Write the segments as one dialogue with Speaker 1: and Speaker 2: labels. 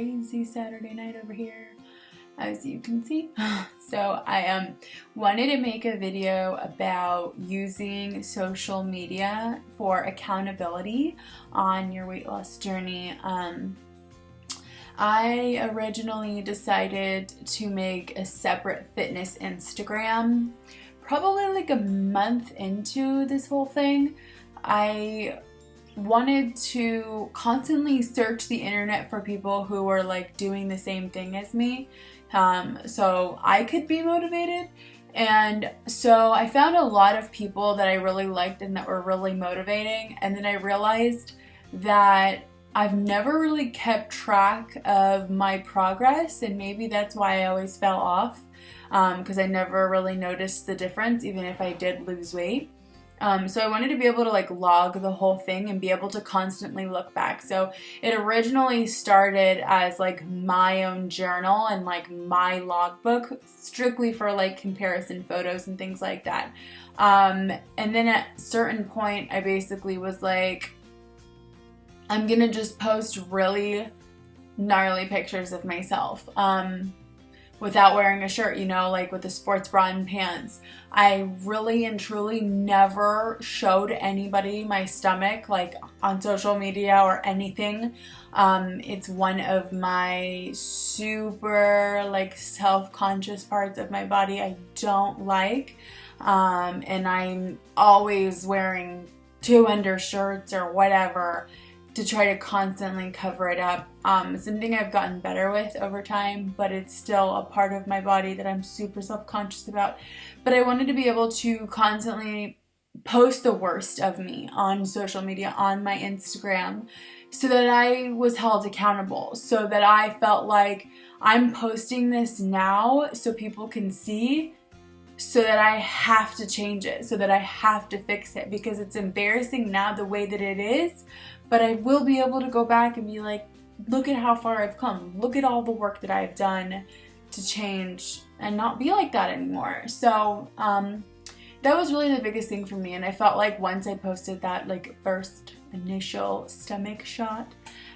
Speaker 1: crazy Saturday night over here, as you can see. So I wanted to make a video about using social media for accountability on your weight loss journey. I originally decided to make a separate fitness Instagram probably like a month into this whole thing. I wanted to constantly search the internet for people who were like doing the same thing as me, so I could be motivated. And so I found a lot of people that I really liked and that were really motivating, and then I realized that I've never really kept track of my progress, and maybe that's why I always fell off, because I never really noticed the difference even if I did lose weight. So I wanted to be able to like log the whole thing and be able to constantly look back. So it originally started as like my own journal and like my logbook, strictly for like comparison photos and things like that. And then at a certain point, I basically was like, I'm gonna just post really gnarly pictures of myself. Without wearing a shirt, you know, like with a sports bra and pants. I really and truly never showed anybody my stomach, like on social media or anything. It's one of my super like self-conscious parts of my body I don't like. And I'm always wearing 2 undershirts or whatever to try to constantly cover it up. It's something I've gotten better with over time, but it's still a part of my body that I'm super self-conscious about. But I wanted to be able to constantly post the worst of me on social media, on my Instagram, so that I was held accountable, so that I felt like I'm posting this now so people can see, so that I have to change it, so that I have to fix it, because it's embarrassing now the way that it is. But I will be able to go back and be like, look at how far I've come. Look at all the work that I've done to change and not be like that anymore. So that was really the biggest thing for me. And I felt like once I posted that like first initial stomach shot,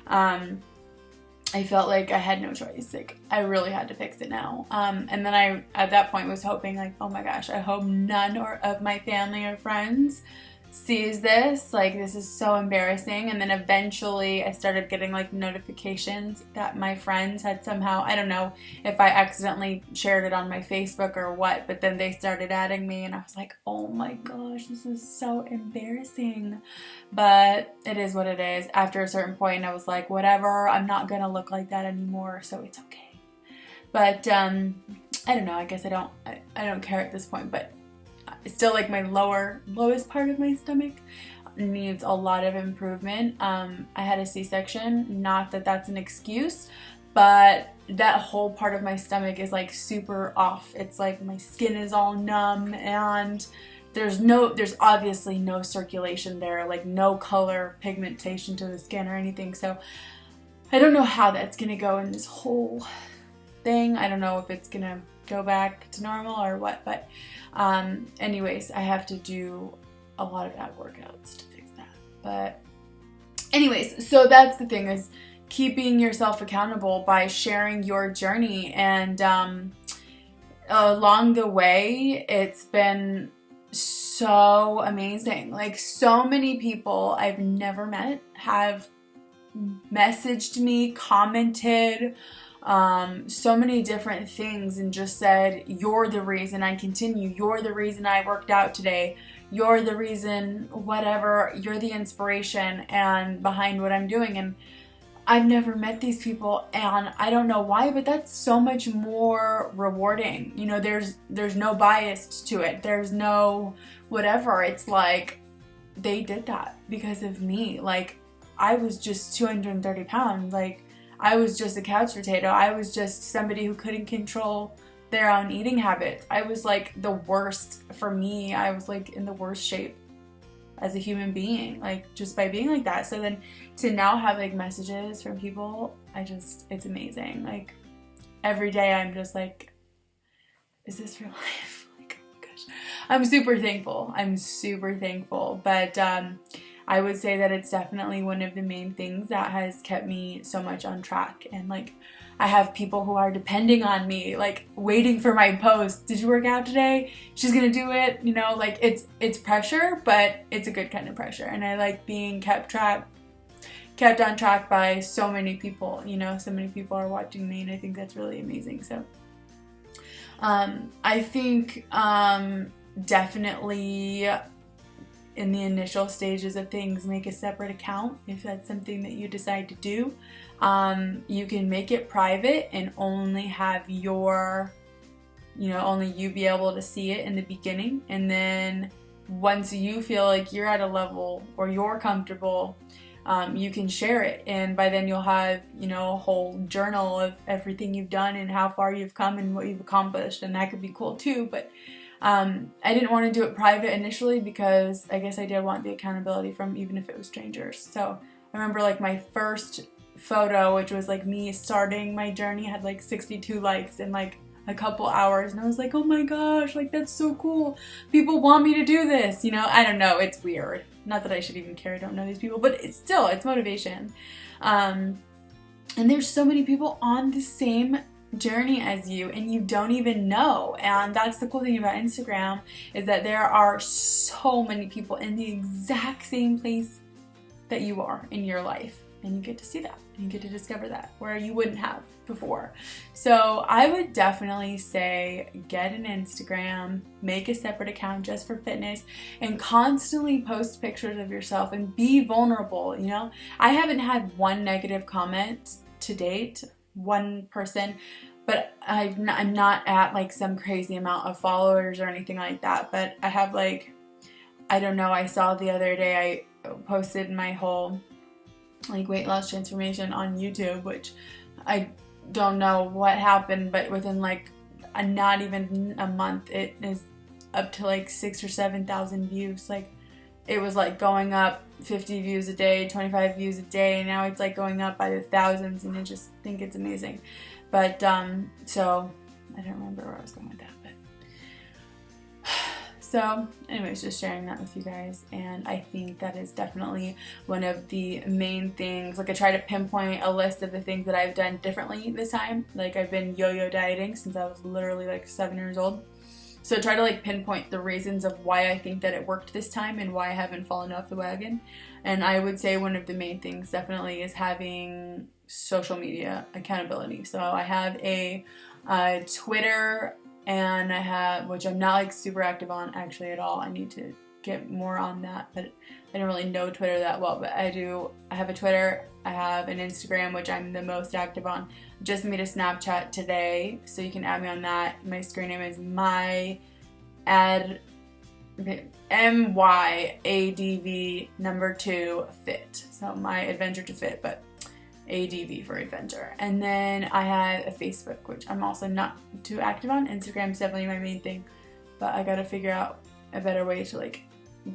Speaker 1: I felt like I had no choice. Like I really had to fix it now. And then I, at that point, was hoping like, oh my gosh, I hope none of my family or friends sees this. Like this is so embarrassing. And then eventually I started getting like notifications that my friends had somehow, I don't know if I accidentally shared it on my Facebook or what, but then they started adding me and I was like, oh my gosh, this is so embarrassing. But it is what it is. After a certain point I was like, whatever, I'm not gonna look like that anymore, so it's okay. But I don't know, I guess I don't care at this point, but it's still like my lowest part of my stomach needs a lot of improvement. I had a C-section, not that that's an excuse, but that whole part of my stomach is like super off. It's like my skin is all numb and there's obviously no circulation there, like no color pigmentation to the skin or anything. So I don't know how that's gonna go in this whole thing. I don't know if it's gonna go back to normal or what, but anyways, I have to do a lot of ab workouts to fix that. But anyways, so that's the thing, is keeping yourself accountable by sharing your journey. And along the way, it's been so amazing. Like so many people I've never met have messaged me, commented, so many different things, and just said, you're the reason I continue, you're the reason I worked out today, you're the reason whatever, you're the inspiration and behind what I'm doing. And I've never met these people, and I don't know why, but that's so much more rewarding. You know, there's no bias to it, there's no whatever. It's like they did that because of me. Like I was just 230 pounds, like I was just a couch potato. I was just somebody who couldn't control their own eating habits. I was like the worst for me. I was like in the worst shape as a human being, like just by being like that. So then to now have like messages from people, it's amazing. Like every day I'm just like, is this real life? Like, oh my gosh. I'm super thankful. But I would say that it's definitely one of the main things that has kept me so much on track. And like, I have people who are depending on me, like waiting for my post. Did you work out today? She's gonna do it. You know, like it's pressure, but it's a good kind of pressure. And I like being kept on track by so many people. You know, so many people are watching me, and I think that's really amazing. So I think definitely in the initial stages of things, make a separate account if that's something that you decide to do. You can make it private and only have your, only you be able to see it in the beginning. And then once you feel like you're at a level or you're comfortable, you can share it. And by then you'll have, a whole journal of everything you've done and how far you've come and what you've accomplished. And that could be cool too. But I didn't want to do it private initially because I guess I did want the accountability from even if it was strangers. So I remember like my first photo, which was like me starting my journey, had like 62 likes in like a couple hours, and I was like, oh my gosh, like that's so cool. People want me to do this, I don't know, it's weird. Not that I should even care, I don't know these people, but it's motivation. And there's so many people on the same journey as you and you don't even know. And that's the cool thing about Instagram, is that there are so many people in the exact same place that you are in your life, and you get to see that and you get to discover that where you wouldn't have before. So I would definitely say get an Instagram, make a separate account just for fitness, and constantly post pictures of yourself and be vulnerable. I haven't had one negative comment to date, one person, but I'm not at like some crazy amount of followers or anything like that. But I have like, I don't know, I saw the other day I posted my whole like weight loss transformation on YouTube, which I don't know what happened, but within like not even a month it is up to like 6,000 or 7,000 views. Like it was like going up 50 views a day, 25 views a day, and now it's like going up by the thousands, and I just think it's amazing. But so I don't remember where I was going with that, but so anyways, just sharing that with you guys. And I think that is definitely one of the main things. Like I try to pinpoint a list of the things that I've done differently this time. Like I've been yo-yo dieting since I was literally like 7 years old. So try to like pinpoint the reasons of why I think that it worked this time and why I haven't fallen off the wagon. And I would say one of the main things definitely is having social media accountability. So I have a Twitter, and I have, which I'm not like super active on actually at all. I need to get more on that, but I don't really know Twitter that well. But I have a Twitter, I have an Instagram, which I'm the most active on. Just made a Snapchat today, so you can add me on that. My screen name is MYADV2FIT. So my adventure to fit, but ADV for adventure. And then I have a Facebook, which I'm also not too active on. Instagram's definitely my main thing, but I gotta figure out a better way to like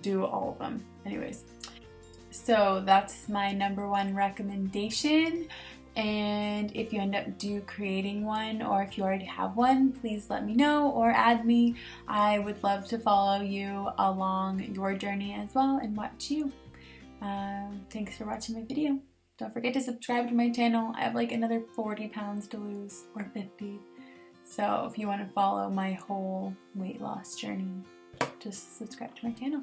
Speaker 1: do all of them. Anyways, so that's my number one recommendation. And if you end up creating one, or if you already have one, please let me know or add me. I would love to follow you along your journey as well and watch you. Thanks for watching my video. Don't forget to subscribe to my channel. I have like another 40 pounds to lose, or 50. So if you want to follow my whole weight loss journey, just subscribe to my channel.